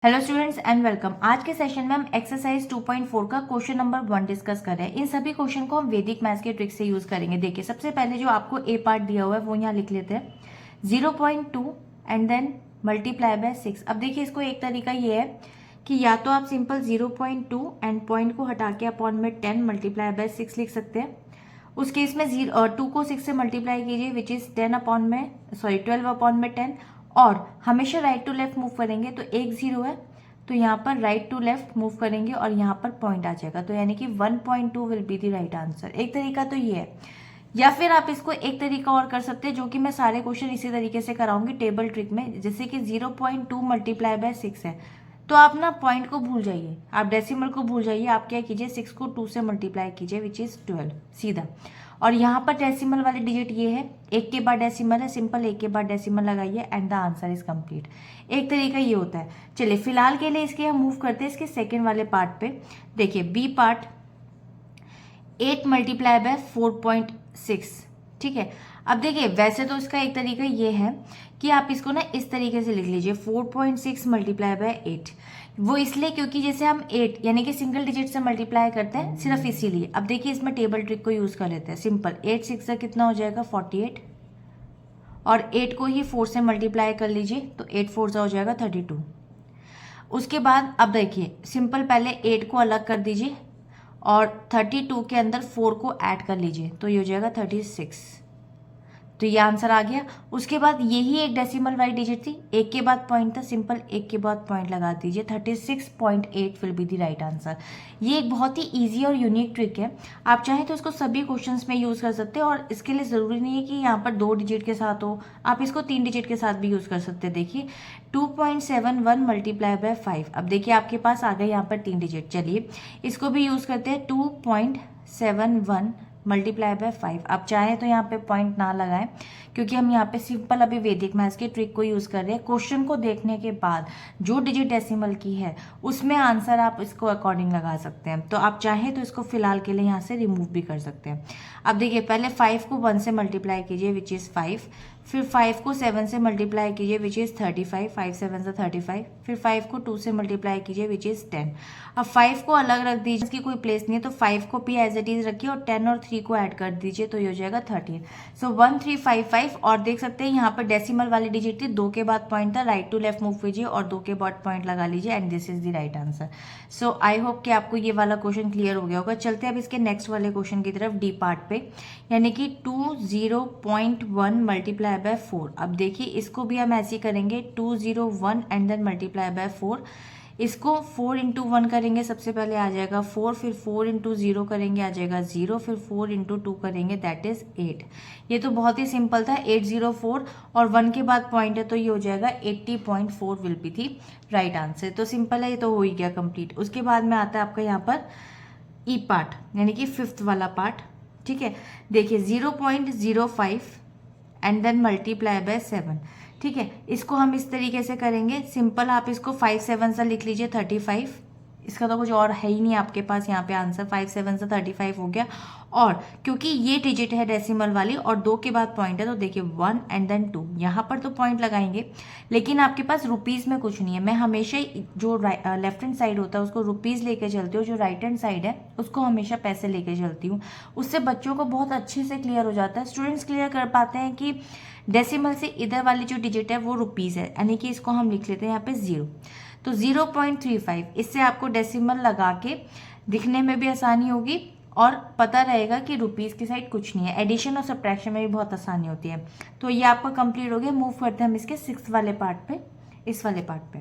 Hello students and welcome. आज के session में हम एक्सरसाइज 2.4 का क्वेश्चन नंबर 1 डिस्कस कर रहे हैं। इन सभी क्वेश्चन को हम वैदिक मैथ्स के ट्रिक से यूज करेंगे। देखिए, सबसे पहले जो आपको ए पार्ट दिया हुआ है वो यहाँ लिख लेते हैं 0.2 एंड देन मल्टीप्लाई बाय 6। अब देखिए, इसको एक तरीका ये है कि या तो आप सिंपल 0.2 एंड पॉइंट को हटा के अपॉन में 10 मल्टीप्लाई बाय 6 लिख सकते हैं। उस केस में 2 को 6 से मल्टीप्लाई कीजिए विच इज 12 अपॉन में 10, और हमेशा राइट टू लेफ्ट मूव करेंगे तो एक 0 है तो यहाँ पर राइट टू लेफ्ट मूव करेंगे और यहाँ पर पॉइंट आ जाएगा, तो यानी कि 1.2 will be the right answer. एक तरीका तो ये है, या फिर आप इसको एक तरीका और कर सकते हैं जो कि मैं सारे क्वेश्चन इसी तरीके से कराऊंगी टेबल ट्रिक में। जैसे कि 0.2 मल्टीप्लाई बाय 6 है तो आप ना पॉइंट को भूल जाइए, आप डेसिमल को भूल जाइए। आप क्या कीजिए, 6 को 2 से मल्टीप्लाई कीजिए विच इज 12 सीधा। और यहाँ पर डेसिमल वाली डिजिट ये है, एक के बाद डेसिमल है, सिंपल एक के बाद डेसिमल लगाइए and the answer is complete. एक तरीका ये होता है। चलिए, फिलहाल के लिए इसके हम मूव करते हैं इसके सेकेंड वाले पार्ट पे। देखिए, बी पार्ट 8 मल्टीप्लाई बाय 4.6, ठीक है। अब देखिए, वैसे तो इसका एक तरीका ये है कि आप इसको ना इस तरीके से लिख लीजिए 4.6 मल्टीप्लाई बाय 8। वो इसलिए क्योंकि जैसे हम 8 यानी कि सिंगल डिजिट से मल्टीप्लाई करते हैं, सिर्फ इसीलिए। अब देखिए, इसमें टेबल ट्रिक को यूज कर लेते हैं। सिंपल 8 6 से कितना हो जाएगा 48, और 8 को ही 4 से मल्टीप्लाई कर लीजिए तो 8 4 से हो जाएगा 32। उसके बाद अब देखिए, सिंपल पहले 8 को अलग कर दीजिए और 32 के अंदर 4 को ऐड कर लीजिए तो ये हो जाएगा 36। तो ये आंसर आ गया। उसके बाद यही एक डेसिमल वाली डिजिट थी, एक के बाद पॉइंट था, सिंपल एक के बाद पॉइंट लगा दीजिए, 36.8 will be the right answer. ये एक बहुत ही इजी और यूनिक ट्रिक है। आप चाहें तो इसको सभी क्वेश्चंस में यूज कर सकते हैं, और इसके लिए जरूरी नहीं है कि यहाँ पर 2 डिजिट के साथ हो, आप इसको 3 डिजिट के साथ भी यूज कर सकते हैं। देखिए, 2.71 मल्टीप्लाई बाय 5। अब देखिए, आपके पास आ गए यहाँ पर 3 डिजिट। चलिए, इसको भी यूज करते हैं 2.71 मल्टीप्लाई बाय 5। आप चाहें तो यहाँ पे पॉइंट ना लगाएं, क्योंकि हम यहाँ पे सिंपल अभी वैदिक मैथ्स के ट्रिक को यूज कर रहे हैं। क्वेश्चन को देखने के बाद जो डिजिट डेसिमल की है उसमें आंसर आप इसको अकॉर्डिंग लगा सकते हैं। तो आप चाहें तो इसको फिलहाल के लिए यहाँ से रिमूव भी कर सकते हैं। अब देखिए, पहले 5 को 1 से मल्टीप्लाई कीजिए विच इज 5, फिर 5 को 7 से मल्टीप्लाई कीजिए विच इज 35, 5 7 से 35, फिर 5 को 2 से मल्टीप्लाई कीजिए विच इज 10। अब 5 को अलग रख दीजिए, इसकी कोई प्लेस नहीं है, तो 5 को भी एज इट इज रखिए और 10 और 3 को ऐड कर दीजिए तो ये हो जाएगा 13। सो 1355। और देख सकते हैं यहाँ पर डेसिमल वाली डिजिट थी, 2 के बाद पॉइंट था, राइट टू लेफ्ट मूव कीजिए और 2 के बाद पॉइंट लगा लीजिए and this is the right answer. So I hope कि आपको ये वाला क्वेश्चन क्लियर हो गया होगा। चलते हैं अब इसके नेक्स्ट वाले क्वेश्चन की तरफ, डी पार्ट पे, यानी कि 20.1 मल्टीप्लाई बाय 4। अब देखिए, इसको भी हम ऐसे ही करेंगे 201 एंड देन मल्टीप्लाई बाय 4। इसको 4 इंटू 1 करेंगे, सबसे पहले आ जाएगा 4, फिर 4 इंटू 0 करेंगे आ जाएगा 0, फिर 4 इंटू 2 करेंगे दैट इज 8। ये तो बहुत ही सिंपल था, 804 और 1 के बाद पॉइंट है तो ये हो जाएगा 80.4 विल बी थी राइट आंसर। तो सिंपल है, ये तो हो ही गया कंप्लीट। उसके बाद में आता है आपका यहाँ पर ई पार्ट, यानी कि 5th वाला पार्ट, ठीक है। देखिए, 0.05 एंड देन मल्टीप्लाई बाय 7, ठीक है। इसको हम इस तरीके से करेंगे, सिंपल आप इसको 5 7 से लिख लीजिए 35। इसका तो कुछ और है ही नहीं आपके पास यहाँ पे आंसर, 5 7 से 35 हो गया। और क्योंकि ये डिजिट है डेसिमल वाली और 2 के बाद पॉइंट है तो देखिए 1 एंड देन 2, यहाँ पर तो पॉइंट लगाएंगे, लेकिन आपके पास रुपीज़ में कुछ नहीं है। मैं हमेशा जो लेफ्ट हैंड साइड होता है उसको रुपीज़ लेके चलती हूँ, जो राइट हैंड साइड है उसको हमेशा पैसे लेके चलती हूँ। उससे बच्चों को बहुत अच्छे से क्लियर हो जाता है, स्टूडेंट्स क्लियर कर पाते हैं कि डेसिमल से इधर वाली जो डिजिट है वो रुपीज़ है, यानी कि इसको हम लिख लेते हैं यहाँ पे 0। तो 0.35, इससे आपको डेसिमल लगा के दिखने में भी आसानी होगी और पता रहेगा कि रुपीज़ की साइड कुछ नहीं है। एडिशन और सब्ट्रैक्शन में भी बहुत आसानी होती है। तो ये आपका कंप्लीट हो गया। मूव करते हैं हम इसके 6th वाले पार्ट पे, इस वाले पार्ट पे।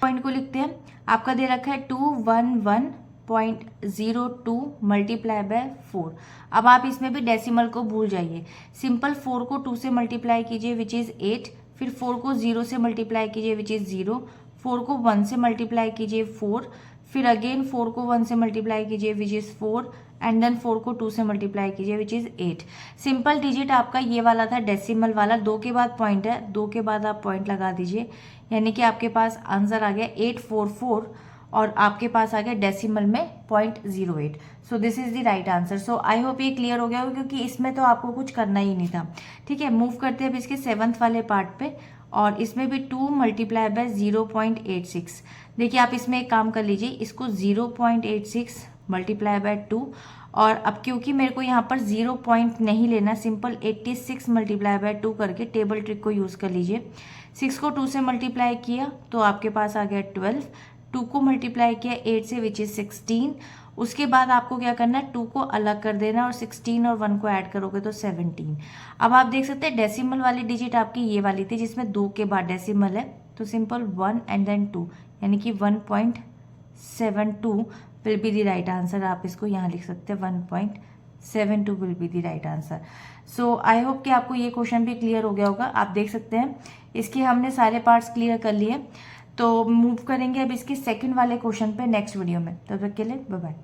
पॉइंट को लिखते हैं, आपका दे रखा है 211.02 मल्टीप्लाई बाय 4। अब आप इसमें भी डेसिमल को भूल जाइए, सिंपल 4 को 2 से मल्टीप्लाई कीजिए विच इज़ 8, फिर 4 को 0 से मल्टीप्लाई कीजिए विच इज़ 0, 4 को 1 से मल्टीप्लाई कीजिए 4, फिर अगेन 4 को 1 से मल्टीप्लाई कीजिए विच इज़ 4 एंड देन 4 को 2 से मल्टीप्लाई कीजिए विच इज़ 8। सिंपल डिजिट आपका ये वाला था डेसिमल वाला, 2 के बाद पॉइंट है, 2 के बाद आप पॉइंट लगा दीजिए, यानी कि आपके पास आंसर आ गया 844 और आपके पास आ गया डेसिमल में 0.08। So this is the right answer. So I hope ये क्लियर हो गया होगा, क्योंकि इसमें तो आपको कुछ करना ही नहीं था, ठीक है। मूव करते हैं अब इसके 7th वाले पार्ट पे, और इसमें भी 2 मल्टीप्लाई बाय 0.86। देखिए आप इसमें एक काम कर लीजिए, इसको 0.86 मल्टीप्लाई बाय 2, और अब क्योंकि मेरे को यहाँ पर 0 पॉइंट नहीं लेना, सिंपल 86 मल्टीप्लाई बाय 2 करके टेबल ट्रिक को यूज़ कर लीजिए। 6 को 2 से मल्टीप्लाई किया तो आपके पास आ गया 12, 2 को मल्टीप्लाई किया 8 से विच इज़ 16। उसके बाद आपको क्या करना है, 2 को अलग कर देना और 16 और 1 को ऐड करोगे तो 17। अब आप देख सकते हैं डेसिमल वाली डिजिट आपकी ये वाली थी जिसमें 2 के बाद डेसिमल है, तो सिंपल 1 एंड देन 2, यानी कि 1.72 will be the right answer. आप इसको यहाँ लिख सकते हैं 1.72 will be the right answer. So I hope कि आपको ये क्वेश्चन भी क्लियर हो गया होगा। आप देख सकते हैं इसके हमने सारे पार्ट्स क्लियर कर लिए, तो मूव करेंगे अब इसके सेकंड वाले क्वेश्चन पे नेक्स्ट वीडियो में। तब तक के लिए बाय बाय।